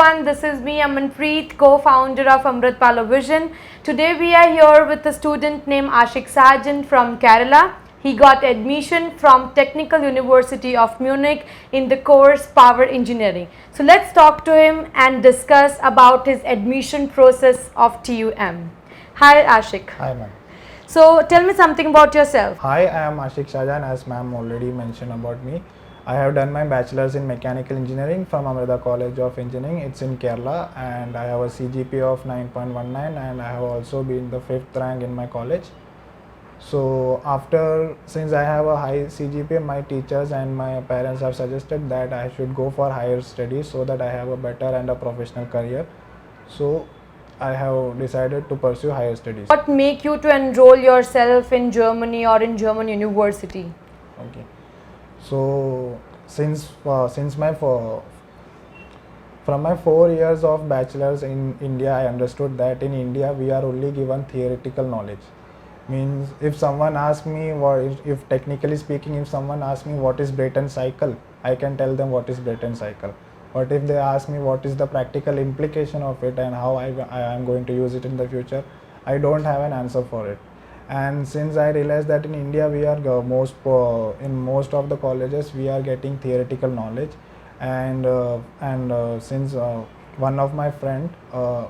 everyone, this is me Amanpreet, co-founder of Amrit Palo Vision. Today we are here with a student named Ashik Sarjan from Kerala. He got admission from Technical University of Munich in the course Power Engineering. So let's talk to him and discuss about his admission process of TUM. Hi Ashik. Hi ma'am. So tell me something about yourself. Hi, I am Ashik Shahjan. As ma'am already mentioned about me, I have done my bachelor's in mechanical engineering from Amrita College of Engineering. It's in Kerala, and I have a CGPA of 9.19, and I have also been the 5th rank in my college. So since I have a high CGPA, my teachers and my parents have suggested that I should go for higher studies so that I have a better and a professional career. So I have decided to pursue higher studies. What make you to enroll yourself in Germany or in German university? Okay. So since from my 4 years of bachelor's in India, I understood that in India we are only given theoretical knowledge. Means if someone asks me if technically speaking, if someone asks me what is Brayton cycle, I can tell them what is Brayton cycle. But if they ask me what is the practical implication of it and how I am going to use it in the future, I don't have an answer for it. And since I realized that in India we are in most of the colleges we are getting theoretical knowledge, and since one of my friend,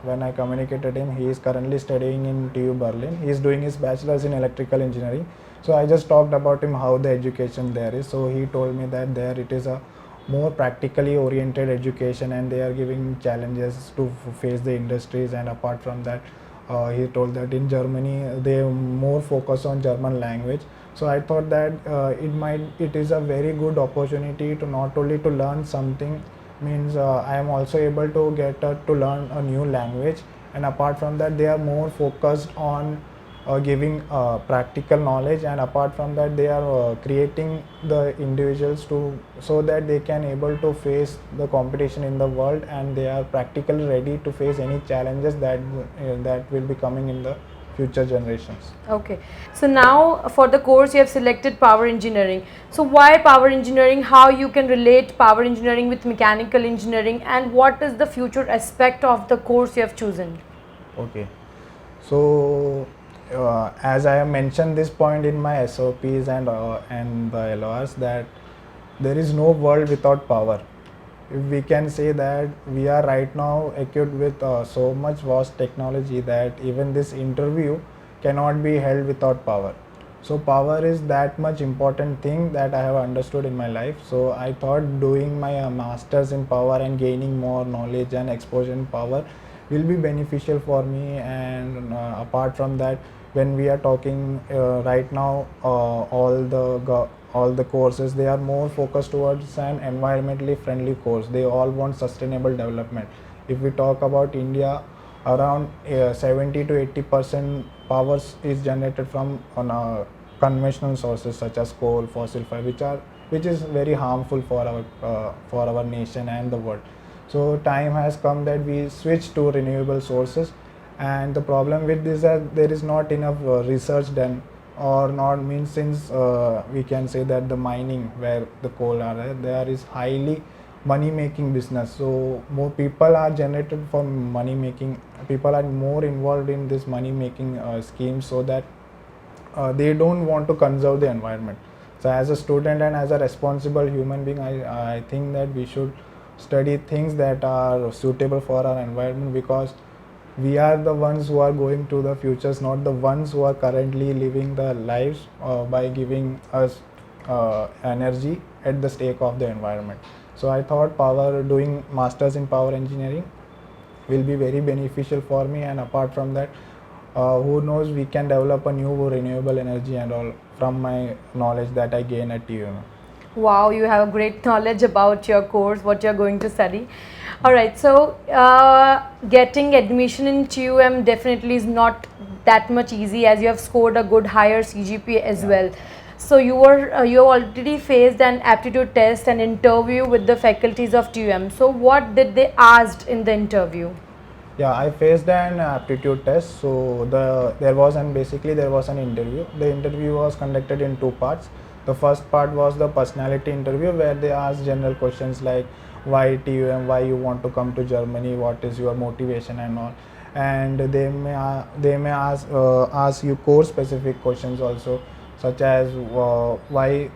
when I communicated him, he is currently studying in TU Berlin. He is doing his bachelor's in electrical engineering. So I just talked about him how the education there is. So he told me that there it is a more practically oriented education, and they are giving challenges to face the industries. And apart from that, he told that in Germany they more focus on German language. So I thought that it is a very good opportunity to not only to learn something, means I am also able to get to learn a new language, and apart from that they are more focused on giving practical knowledge, and apart from that they are creating the individuals so that they can able to face the competition in the world, and they are practically ready to face any challenges that will be coming in the future generations. Okay, so now for the course you have selected power engineering. So why power engineering? How you can relate power engineering with mechanical engineering, and what is the future aspect of the course you have chosen? Okay, so as I have mentioned this point in my SOPs and the LORs, that there is no world without power. If we can say that we are right now equipped with so much vast technology that even this interview cannot be held without power. So power is that much important thing that I have understood in my life. So I thought doing my masters in power and gaining more knowledge and exposure in power will be beneficial for me. And apart from that, when we are talking right now, all the courses, they are more focused towards an environmentally friendly course. They all want sustainable development. If we talk about India, around 70 to 80% power is generated from conventional sources such as coal, fossil fuel, which is very harmful for our nation and the world. So time has come that we switch to renewable sources, and the problem with this is that there is not enough research done, or not, means since we can say that the mining where the coal are there is highly money making business. So more people are generated for money making. People are more involved in this money making schemes, so that they don't want to conserve the environment. So as a student and as a responsible human being, I think that we should study things that are suitable for our environment, because we are the ones who are going to the futures, not the ones who are currently living the lives by giving us energy at the stake of the environment. So I thought doing masters in power engineering will be very beneficial for me, and apart from that, who knows, we can develop a new renewable energy and all from my knowledge that I gain at TUM. Wow, you have a great knowledge about your course, what you're going to study. All right, so getting admission in TUM definitely is not that much easy, as you have scored a good higher CGPA as well. So you already faced an aptitude test and interview with the faculties of TUM. So what did they asked in the interview? Yeah, I faced an aptitude test. So there was an interview. The interview was conducted in two parts. The first part was the personality interview, where they asked general questions like why TUM, why you want to come to Germany, what is your motivation and all. And they may ask you course specific questions also, such as why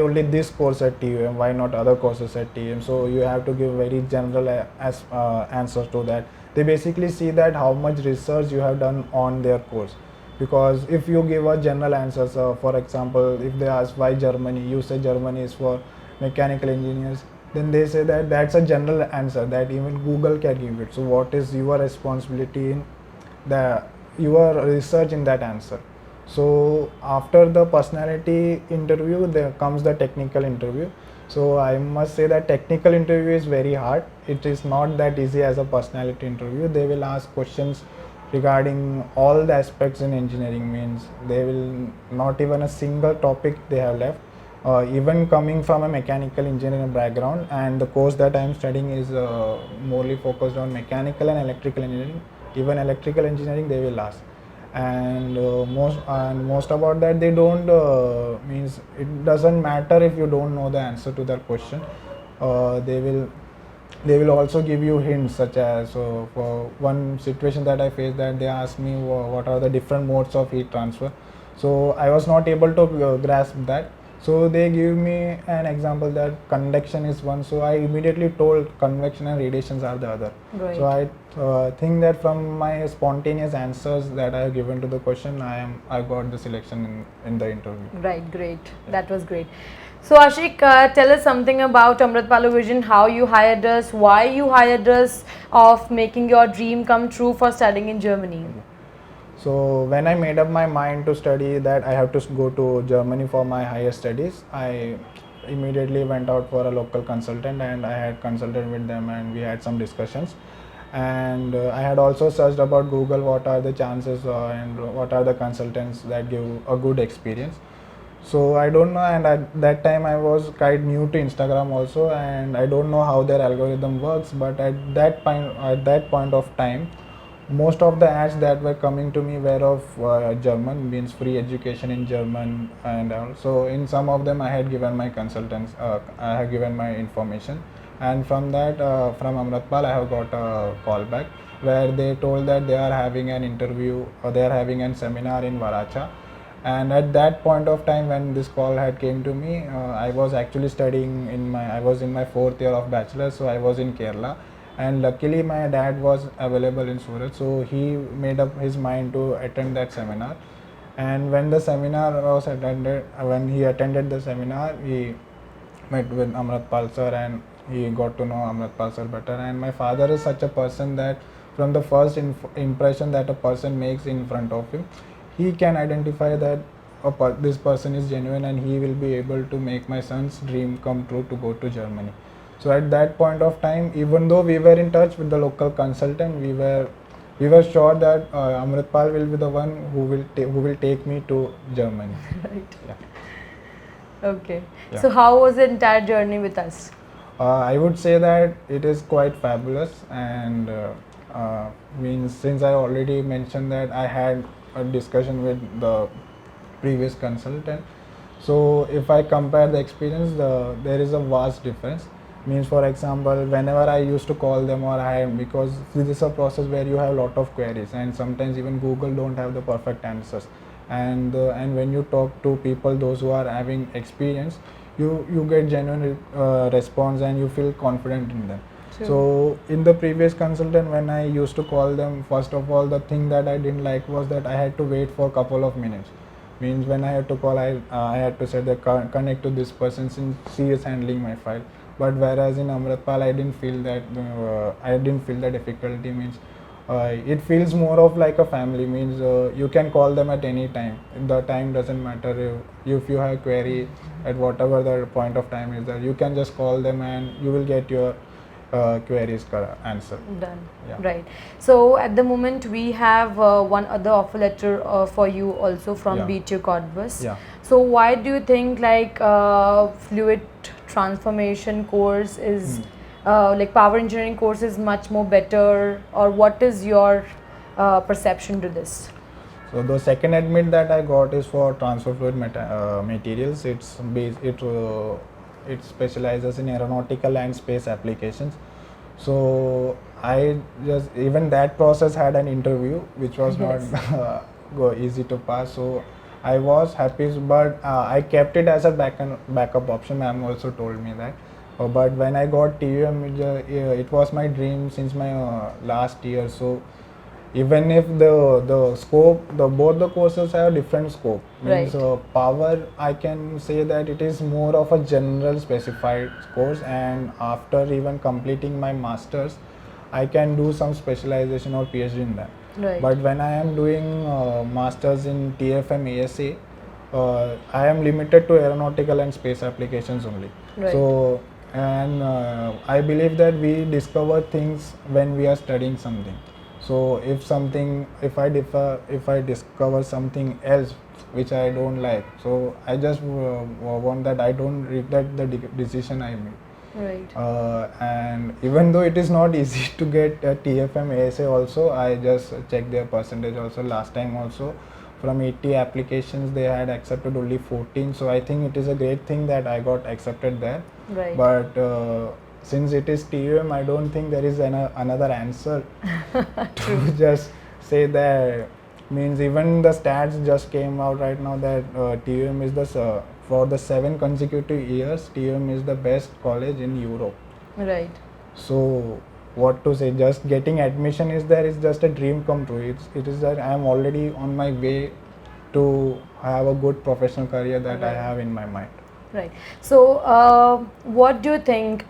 only this course at TUM, why not other courses at TUM. So you have to give very general answers to that. They basically see that how much research you have done on their course, because if you give a general answers, for example, if they ask why Germany, you say Germany is for mechanical engineers, then they say that that's a general answer that even Google can give it. So what is your responsibility in the your research in that answer? So after the personality interview, there comes the technical interview. So I must say that technical interview is very hard. It is not that easy as a personality interview. They will ask questions regarding all the aspects in engineering, means they will not even a single topic they have left. Even coming from a mechanical engineering background, and the course that I am studying is morely focused on mechanical and electrical engineering. Even electrical engineering they will ask, and most about that they don't, means it doesn't matter if you don't know the answer to that question. They will also give you hints, such as, for one situation that I faced, that they asked me what are the different modes of heat transfer. So I was not able to grasp that. So they give me an example that conduction is one. So I immediately told convection and radiations are the other. Right. So I think that from my spontaneous answers that I have given to the question, I got the selection in the interview. Right, great. That was great. So Ashik, tell us something about Amritpalu Vision, how you hired us, why you hired us, of making your dream come true for studying in Germany. So when I made up my mind to study that I have to go to Germany for my higher studies, I immediately went out for a local consultant, and I had consulted with them, and we had some discussions. And I had also searched about Google what are the chances and what are the consultants that give a good experience. So I don't know, and at that time I was quite new to Instagram also, and I don't know how their algorithm works. But at that point of time, most of the ads that were coming to me were of German, means free education in German, and also in some of them I had given my consultants, I have given my information, and from that, from Amritpal, I have got a call back where they told that they are having an interview, or they are having a seminar in Varacha. And at that point of time when this call had came to me, I was actually studying I was in my 4th year of bachelor, so I was in Kerala, and luckily my dad was available in Surat, so he made up his mind to attend that seminar. And when the seminar was attended, when he attended the seminar, he met with Amritpal sir, and he got to know Amritpal sir better. And my father is such a person that from the first impression that a person makes in front of him, he can identify that this person is genuine, and he will be able to make my son's dream come true to go to Germany. So at that point of time, even though we were in touch with the local consultant, we were sure that Amritpal will be the one who will take me to Germany. Right. Yeah. Okay. Yeah. So how was the entire journey with us? I would say that it is quite fabulous, and means since I already mentioned that I had a discussion with the previous consultant, so if I compare the experience, there is a vast difference. Means, for example, whenever I used to call them, because this is a process where you have a lot of queries, and sometimes even Google don't have the perfect answers, and when you talk to people, those who are having experience, you get genuine response, and you feel confident in them. True. So in the previous consultant, when I used to call them, first of all, the thing that I didn't like was that I had to wait for a couple of minutes. Means when I had to call, I had to say that connect to this person since she is handling my file. But whereas in Amritpal, I didn't feel that difficulty. Means it feels more of like a family. Means you can call them at any time. The time doesn't matter. If you have query at whatever the point of time is there, you can just call them, and you will get your queries answer. Done. Yeah. Right. So at the moment we have one other offer letter for you also from Yeah. BTU Cottbus. Yeah. So why do you think like fluid transformation course is like power engineering course is much more better, or what is your perception to this? So the second admit that I got is for transfer fluid materials. It's it specializes in aeronautical and space applications. So I just, even that process had an interview which was not Yes. easy to pass. So I was happy, but I kept it as a backup option. Ma'am also told me that. But when I got TUM, it was my dream since my last year. So even if the scope, the both the courses have different scope, means Right. power, I can say that it is more of a general specified course, and after even completing my masters I can do some specialization or PhD in that. Right. But when I am doing masters in TFM ASA, I am limited to aeronautical and space applications only. Right. So, and I believe that we discover things when we are studying something. So if something, if I discover something else which I don't like, so I just want that I don't regret the decision I made. Right. And even though it is not easy to get a TFM ASA also, I just checked their percentage also. Last time also, from 80 applications they had accepted only 14. So I think it is a great thing that I got accepted there. Right. But since it is TUM, I don't think there is another answer to just say that. Means even the stats just came out right now that TUM is the for the 7 consecutive years, TUM is the best college in Europe. Right. So what to say? Just getting admission is there is just a dream come true. It is that I am already on my way to have a good professional career that I Right. have in my mind. Right. So, what do you think?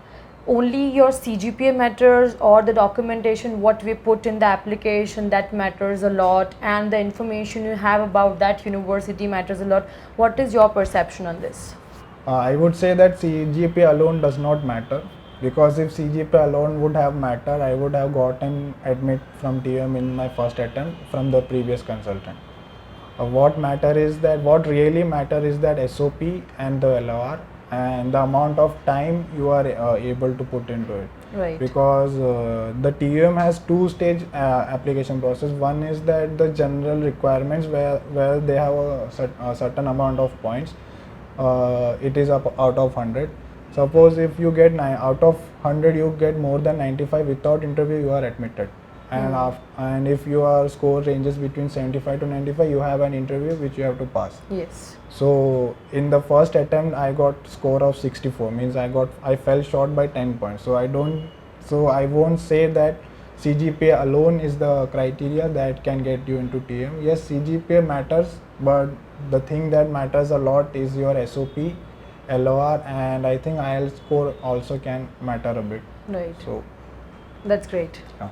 Only your CGPA matters, or the documentation, what we put in the application, that matters a lot, and the information you have about that university matters a lot. What is your perception on this? I would say that CGPA alone does not matter, because if CGPA alone would have mattered, I would have gotten admit from TM in my first attempt from the previous consultant. What really matter is that SOP and the LOR and the amount of time you are able to put into it. Right. Because the TUM has two-stage application process. One is that the general requirements where they have a certain amount of points. It is up out of 100. Suppose if you get out of 100 you get more than 95, without interview you are admitted. And and if your score ranges between 75 to 95, you have an interview which you have to pass. Yes. So in the first attempt I got score of 64, means I fell short by 10 points. So I won't say that CGPA alone is the criteria that can get you into TM. Yes, CGPA matters, but the thing that matters a lot is your SOP, LOR, and I think IELTS score also can matter a bit. Right. So That's great. yeah.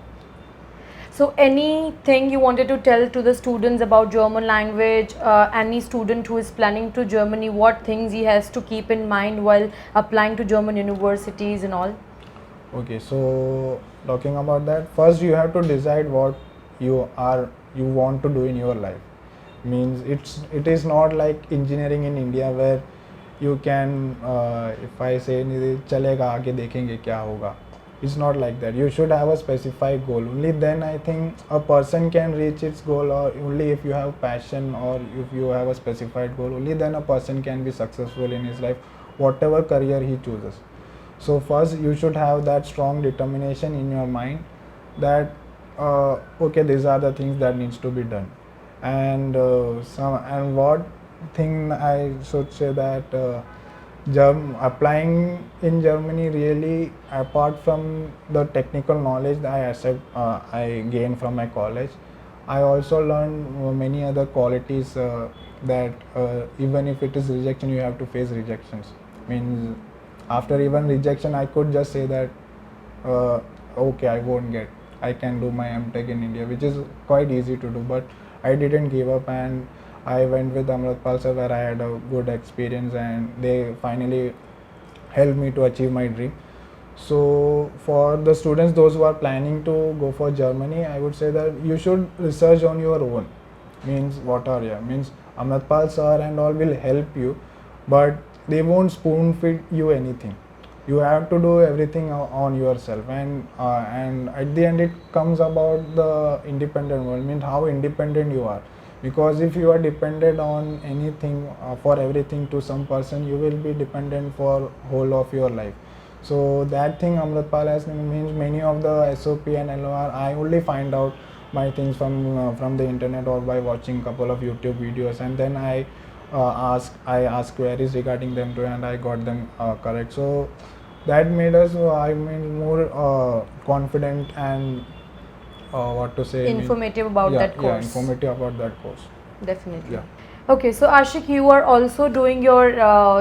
So, anything you wanted to tell to the students about German language? Any student who is planning to Germany, what things he has to keep in mind while applying to German universities and all? Okay, so talking about that, first you have to decide what you want to do in your life. Means it is not like engineering in India where you can if I say चलेगा आगे देखेंगे क्या होगा. It's not like that. You should have a specified goal. Only then I think a person can reach its goal, or only if you have passion or if you have a specified goal, only then a person can be successful in his life, whatever career he chooses. So first you should have that strong determination in your mind that okay, these are the things that needs to be done. And what thing I should say that applying in Germany, really, apart from the technical knowledge that I gained from my college, I also learned many other qualities that even if it is rejection, you have to face rejections. Means after even rejection, I could just say that okay, I won't get. I can do my MTech in India, which is quite easy to do. But I didn't give up, and I went with Amritpal sir, where I had a good experience, and they finally helped me to achieve my dream. So for the students, those who are planning to go for Germany, I would say that you should research on your own. Means means Amritpal sir and all will help you, but they won't spoon feed you anything. You have to do everything on yourself, and at the end it comes about the independent world. Means how independent you are. because if you are dependent on anything for everything to some person, you will be dependent for whole of your life. So that thing Amritpal has means many of the SOP and LOR I only find out my things from the internet or by watching couple of YouTube videos, and then I ask queries regarding them too, and I got them correct. So that made us I mean more confident and what to say Informative about yeah, that course. yeah, informative about that course. Definitely. Yeah. Okay, so Ashik, you are also doing your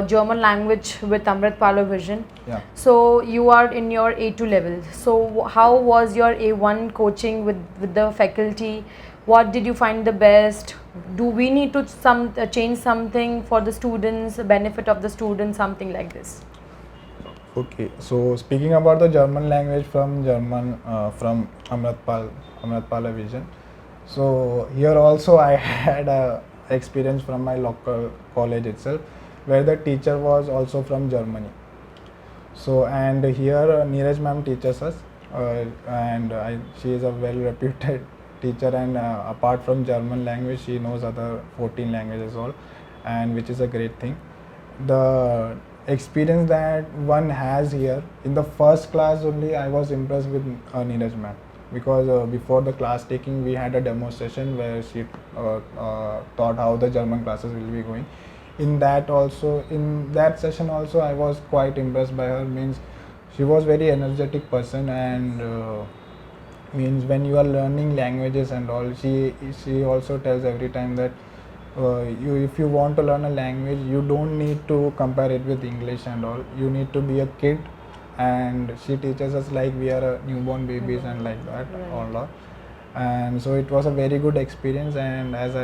German language with Amritpalo Vision. Yeah. So you are in your A2 level. So how was your A1 coaching with the faculty? What did you find the best? Do we need to change something for the students, benefit of the students, something like this? Okay, so speaking about the German language from from Amritpala Vision. So here also I had a experience from my local college itself, where the teacher was also from Germany. So and here Neeraj ma'am teaches us, she is a well reputed teacher, and apart from German language, she knows other 14 languages all, and which is a great thing. The experience that one has here in the first class only, I was impressed with Neeraj ma'am, because before the class taking we had a demonstration where she taught how the German classes will be going. In that session also I was quite impressed by her. Means she was very energetic person, and means when you are learning languages and all, she also tells every time that if you want to learn a language, you don't need to compare it with English and all. You need to be a kid, and she teaches us like we are newborn babies and like that all. And so it was a very good experience, and as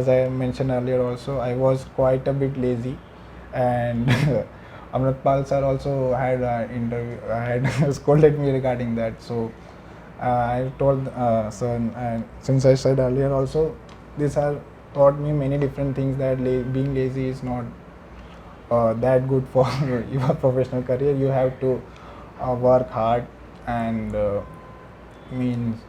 I mentioned earlier also, I was quite a bit lazy, and Amritpal sir also had had scolded me regarding that. So I told sir, and since I said earlier also, this has taught me many different things, that being lazy is not that good for your professional career. You have to work hard and means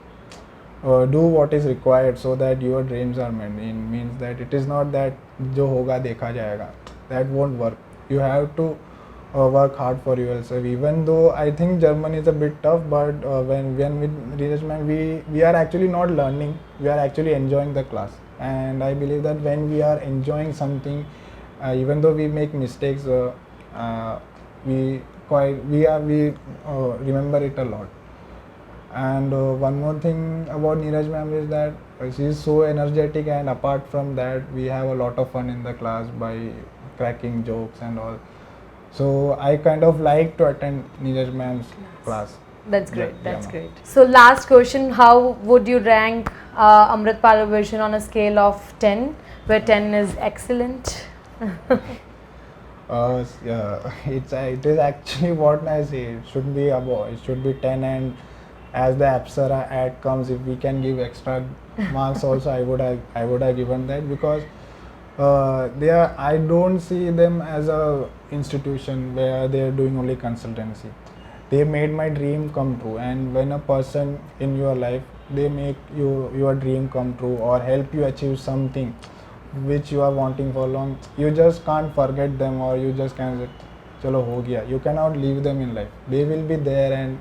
do what is required so that your dreams are met. It means that it is not that jo hoga dekha jayega, that won't work. You have to work hard for yourself. Even though I think German is a bit tough, but when with Neeraj ma'am, we are actually not learning, we are actually enjoying the class. And I believe that when we are enjoying something, even though we make mistakes, we remember it a lot. And one more thing about Neeraj ma'am is that she is so energetic, and apart from that, we have a lot of fun in the class by cracking jokes and all. So I kind of like to attend Neeraj ma'am's class. That's great. Yeah, That's ma'am. great. So last question: how would you rank Amritpalo Vision on a scale of 10, where 10 is excellent? Yeah, it is actually what I say. It should be 10, and as the Apsara ad comes, if we can give extra marks also, I would have given that, because I don't see them as a institution where they are doing only consultancy. They made my dream come true, and when a person in your life, they make your dream come true or help you achieve something which you are wanting for long, you just can't forget them, or you just can't say, chalo ho gaya. You cannot leave them in life. They will be there, and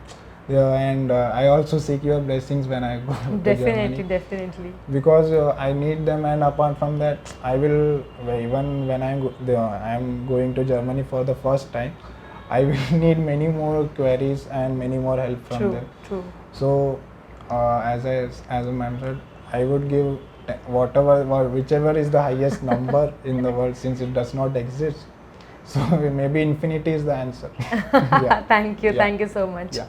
I also seek your blessings when I go to Definitely, Germany, definitely. because I need them. And apart from that, I will, even when I am going to Germany for the first time, I will need many more queries and many more help from True, them. true. So as a ma'am said, I would give whichever is the highest number in the world, since it does not exist. So maybe infinity is the answer. Yeah. Thank you. Yeah. Thank you so much. Yeah.